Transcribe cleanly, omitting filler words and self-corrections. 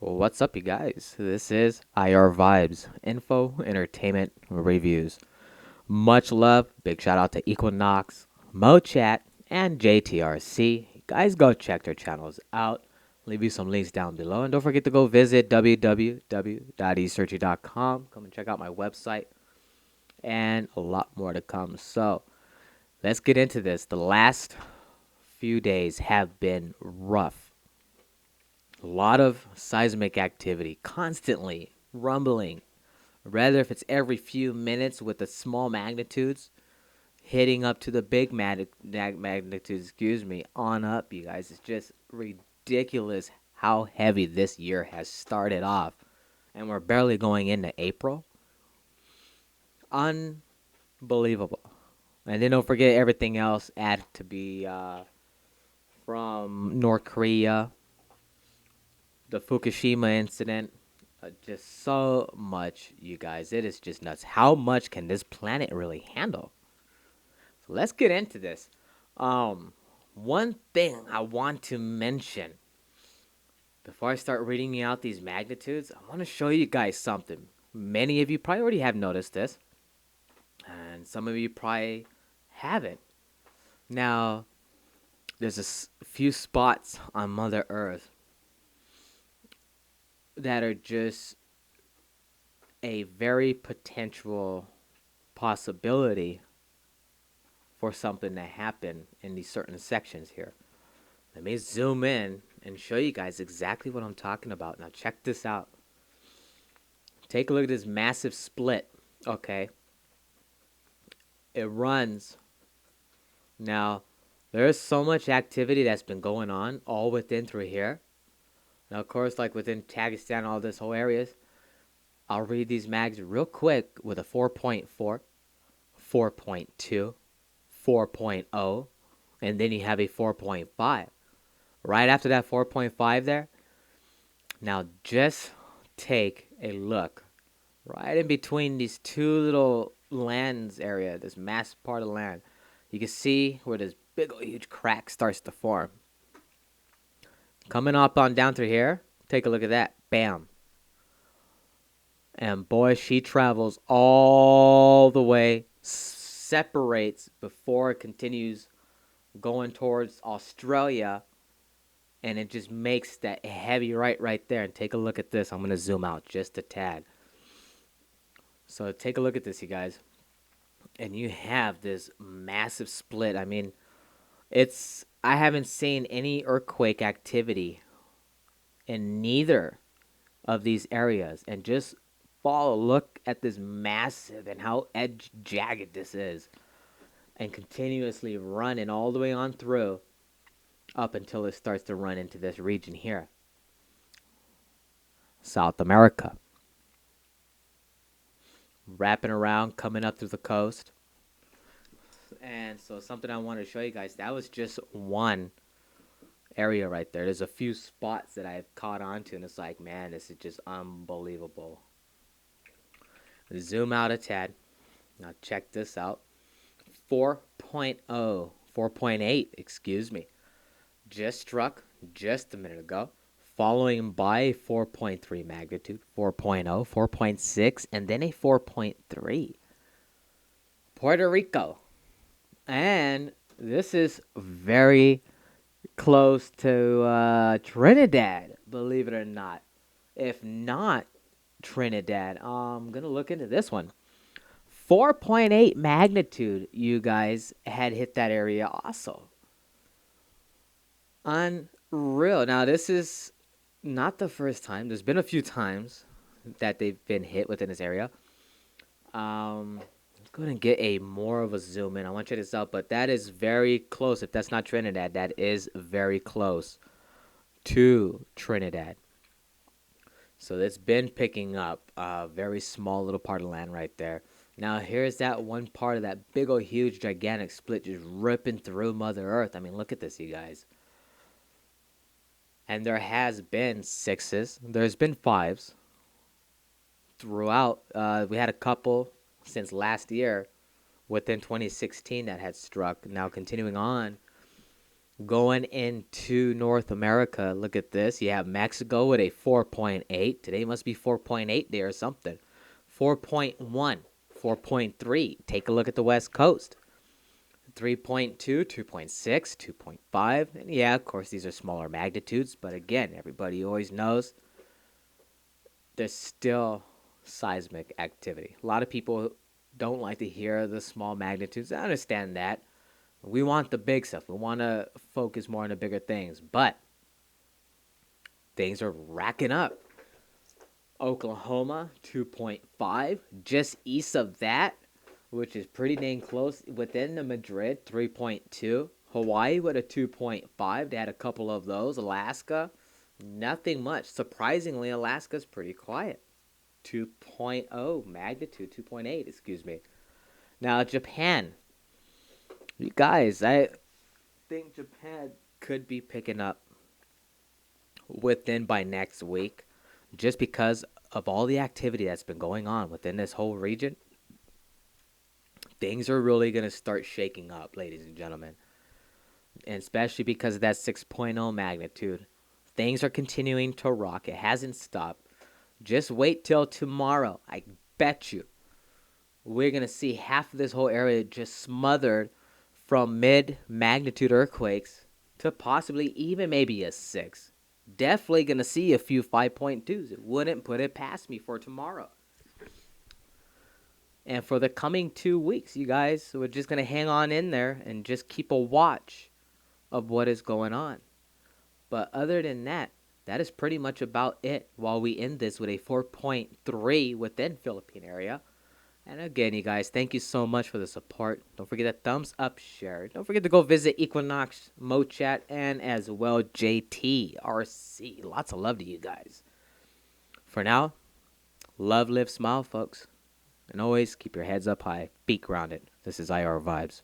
What's up, you guys? This is IR Vibes, info, entertainment, reviews. Much love. Big shout out to Equinox, MoChat, and JTRC. You guys go check their channels out. Leave you some links down below. And don't forget to go visit www.esearchy.com. Come and check out my website and a lot more to come. So let's get into this. The last few days have been rough. A lot of seismic activity, constantly rumbling, rather if it's every few minutes with the small magnitudes hitting up to the big magnitudes, on up, you guys. It's just ridiculous how heavy this year has started off. And we're barely going into April. Unbelievable. And then don't forget everything else added to be from North Korea, the Fukushima incident. Just so much, you guys. It is just nuts. How much can this planet really handle? So let's get into this. One thing I want to mention before I start reading you out these magnitudes, I want to show you guys something. Many of you probably already have noticed this, and some of you probably haven't. Now, there's few spots on Mother Earth that are just a very potential possibility for something to happen in these certain sections here. Let me zoom in and show you guys exactly what I'm talking about. Now check this out. Take a look at this massive split. Okay. It runs. Now, there's so much activity that's been going on all within through here. Now, of course, like within Tagistan, all this whole areas. I'll read these mags real quick with a 4.4, 4.2, 4.0, and then you have a 4.5. Right after that 4.5 there, now just take a look. Right in between these two little lands area, this massive part of land, you can see where this big old huge crack starts to form. Coming up on down through here, take a look at that. Bam. And boy, she travels all the way, separates before it continues going towards Australia, and it just makes that heavy right there. And take a look at this. I'm going to zoom out just a tad. So take a look at this, you guys. And you have this massive split. I mean, I haven't seen any earthquake activity in neither of these areas. And just look at this massive and how edge jagged this is. And continuously running all the way on through up until it starts to run into this region here. South America. Wrapping around, coming up through the coast. And so something I wanted to show you guys, that was just one area right there. There's a few spots that I've caught on to, and it's like, man, this is just unbelievable. Zoom out a tad. Now check this out. 4.0, 4.8, excuse me. Just struck just a minute ago, following by 4.3 magnitude, 4.0, 4.6, and then a 4.3. Puerto Rico. And this is very close to Trinidad, believe it or not. If not Trinidad, I'm going to look into this one. 4.8 magnitude, you guys, had hit that area also. Unreal. Now, this is not the first time. There's been a few times that they've been hit within this area. Let's go ahead and get a more of a zoom in. I want to check this out, but that is very close. If that's not Trinidad, that is very close to Trinidad. So it's been picking up a very small little part of land right there. Now here's that one part of that big old huge gigantic split just ripping through Mother Earth. I mean, look at this, you guys. And there has been sixes. There's been fives throughout. We had a couple since last year within 2016 that had struck. Now continuing on Going into North America, look at this. You have Mexico with a 4.8. Today must be 4.8 there or something. 4.1, 4.3. Take a look at the West Coast. 3.2, 2.6, 2.5. And yeah, of course, these are smaller magnitudes. But again, everybody always knows there's still seismic activity. A lot of people don't like to hear the small magnitudes. I understand that. We want the big stuff. We want to focus more on the bigger things. But things are racking up. Oklahoma, 2.5. Just east of that, which is pretty dang close, within the Madrid, 3.2. Hawaii with a 2.5. They had a couple of those. Alaska, nothing much. Surprisingly, Alaska's pretty quiet. 2.0 magnitude, 2.8, excuse me. Now, Japan. You guys, I think Japan could be picking up within by next week just because of all the activity that's been going on within this whole region. Things are really going to start shaking up, ladies and gentlemen. And especially because of that 6.0 magnitude. Things are continuing to rock. It hasn't stopped. Just wait till tomorrow. I bet you we're going to see half of this whole area just smothered from mid-magnitude earthquakes to possibly even maybe a 6. Definitely going to see a few 5.2s. It wouldn't put it past me for tomorrow. And for the coming 2 weeks, you guys, we're just going to hang on in there and just keep a watch of what is going on. But other than that, that is pretty much about it while we end this with a 4.3 within Philippine area. And again, you guys, thank you so much for the support. Don't forget that thumbs up, share. Don't forget to go visit Equinox, Mochat, and as well JTRC. Lots of love to you guys. For now, love, live, smile, folks. And always keep your heads up high, feet grounded. This is IR Vibes.